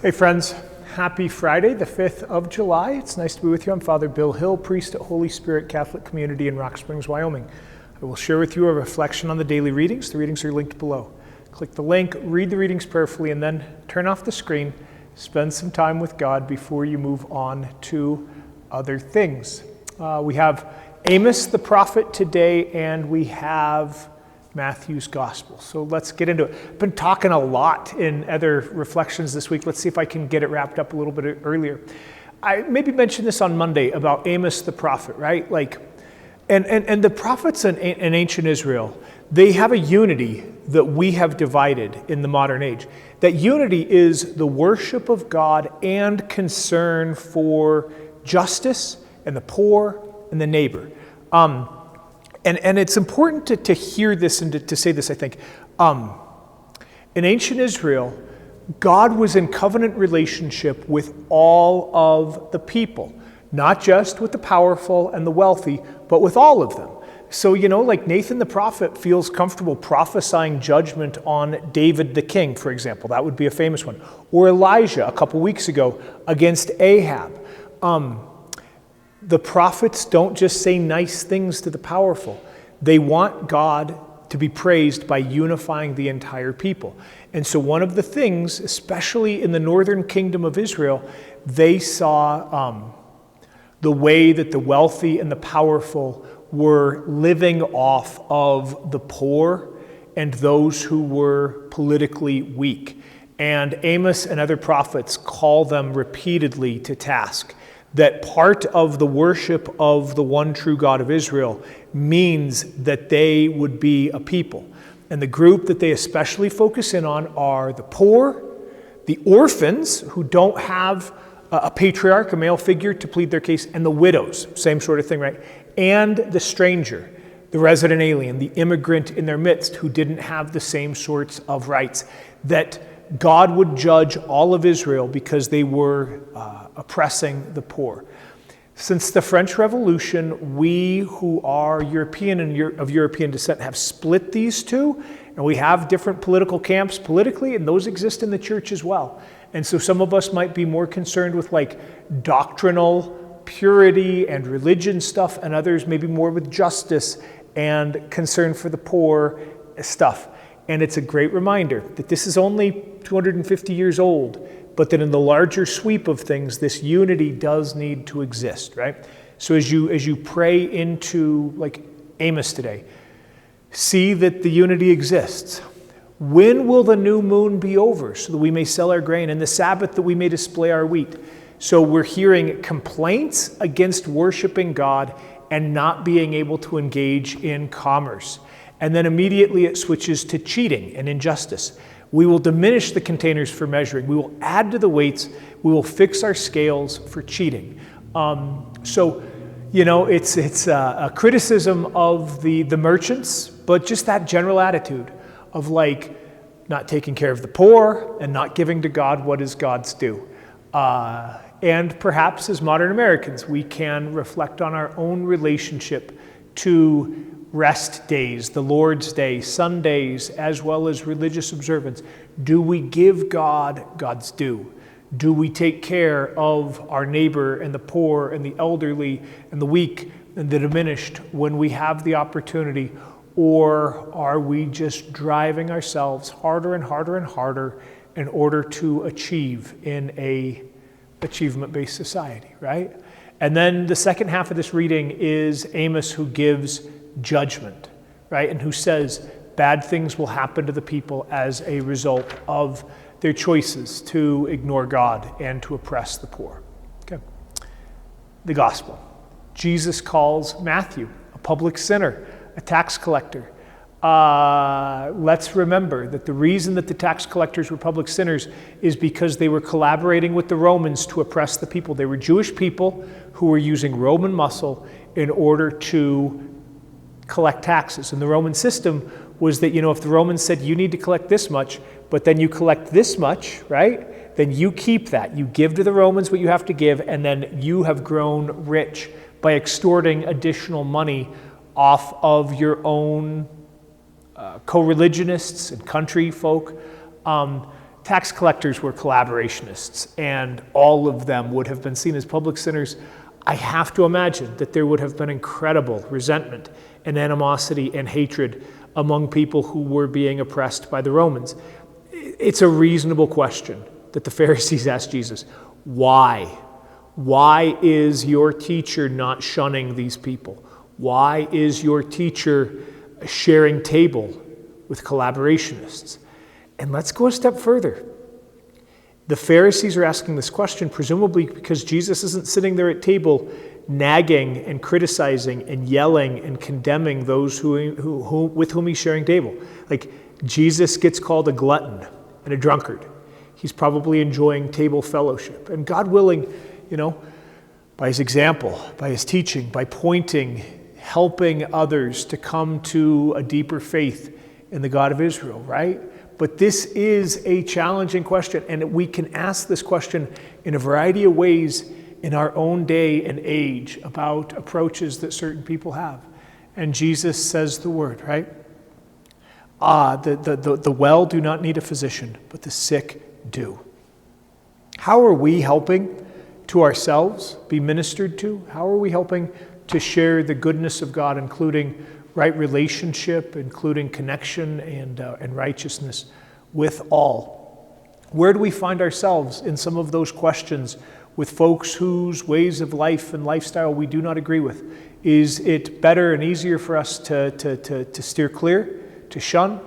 Hey friends, happy Friday, the 5th of July. It's nice to be with you. I'm Father Bill Hill, priest at Holy Spirit Catholic Community in Rock Springs, Wyoming. I will share with you a reflection on the daily readings. The readings are linked below. Click the link, read the readings prayerfully, and then turn off the screen. Spend some time with God before you move on to other things. We have Amos the prophet today, and we have Matthew's gospel. So let's get into it. I've been talking a lot in other reflections this week. Let's see if I can get it wrapped up a little bit earlier. I maybe mentioned this on Monday about Amos the prophet, right? And the prophets in ancient Israel, they have a unity that we have divided in the modern age. That unity is the worship of God and concern for justice and the poor and the neighbor. And it's important to hear this and to say this, I think. In ancient Israel, God was in covenant relationship with all of the people, not just with the powerful and the wealthy, but with all of them. So, like Nathan the prophet feels comfortable prophesying judgment on David the king, for example. That would be a famous one. Or Elijah, a couple weeks ago, against Ahab. The prophets don't just say nice things to the powerful. They want God to be praised by unifying the entire people. And so one of the things, especially in the northern kingdom of Israel, they saw the way that the wealthy and the powerful were living off of the poor and those who were politically weak. And Amos and other prophets call them repeatedly to task. That part of the worship of the one true God of Israel means that they would be a people. And the group that they especially focus in on are the poor, the orphans who don't have a patriarch, a male figure to plead their case, and the widows, same sort of thing, right? And the stranger, the resident alien, the immigrant in their midst who didn't have the same sorts of rights. That God would judge all of Israel because they were oppressing the poor. Since the French Revolution, we who are European and of European descent have split these two, and we have different political camps politically, and those exist in the church as well. And so some of us might be more concerned with doctrinal purity and religion stuff, and others maybe more with justice and concern for the poor stuff. And it's a great reminder that this is only 250 years old, but that in the larger sweep of things, this unity does need to exist, right? So as you pray into Amos today, see that the unity exists. When will the new moon be over so that we may sell our grain, and the Sabbath that we may display our wheat? So we're hearing complaints against worshiping God and not being able to engage in commerce. And then immediately it switches to cheating and injustice. We will diminish the containers for measuring. We will add to the weights. We will fix our scales for cheating. It's a criticism of the merchants, but just that general attitude of not taking care of the poor and not giving to God what is God's due. And perhaps as modern Americans, we can reflect on our own relationship to rest days, the Lord's Day, Sundays, as well as religious observance. Do we give God God's due? Do we take care of our neighbor and the poor and the elderly and the weak and the diminished when we have the opportunity? Or are we just driving ourselves harder and harder and harder in order to achieve in a achievement-based society, right? And then the second half of this reading is Amos, who gives judgment, right? And who says bad things will happen to the people as a result of their choices to ignore God and to oppress the poor. Okay. The gospel. Jesus calls Matthew a public sinner, a tax collector. Let's remember that the reason that the tax collectors were public sinners is because they were collaborating with the Romans to oppress the people. They were Jewish people who were using Roman muscle in order to collect taxes. And the Roman system was that, if the Romans said you need to collect this much, but then you collect this much, right? Then you keep that. You give to the Romans what you have to give, and then you have grown rich by extorting additional money off of your own co-religionists and country folk. tax collectors were collaborationists, and all of them would have been seen as public sinners, I have to imagine that there would have been incredible resentment and animosity and hatred among people who were being oppressed by the Romans. It's a reasonable question that the Pharisees asked Jesus. Why? Why is your teacher not shunning these people? Why is your teacher sharing table with collaborationists? And let's go a step further. The Pharisees are asking this question presumably because Jesus isn't sitting there at table nagging and criticizing and yelling and condemning those who with whom he's sharing table. Like, Jesus gets called a glutton and a drunkard. He's probably enjoying table fellowship. And God willing, by his example, by his teaching, by pointing, helping others to come to a deeper faith in the God of Israel, right? But this is a challenging question, and we can ask this question in a variety of ways in our own day and age about approaches that certain people have. And Jesus says the word, right? The well do not need a physician, but the sick do. How are we helping to ourselves be ministered to? How are we helping to share the goodness of God, including right relationship, including connection and righteousness with all? Where do we find ourselves in some of those questions with folks whose ways of life and lifestyle we do not agree with? Is it better and easier for us to steer clear, to shun?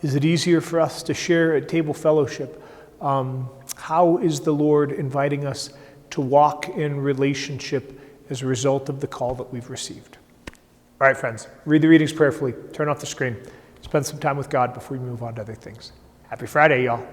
Is it easier for us to share at table fellowship? How is the Lord inviting us to walk in relationship as a result of the call that we've received? All right, friends, read the readings prayerfully, turn off the screen, spend some time with God before we move on to other things. Happy Friday, y'all.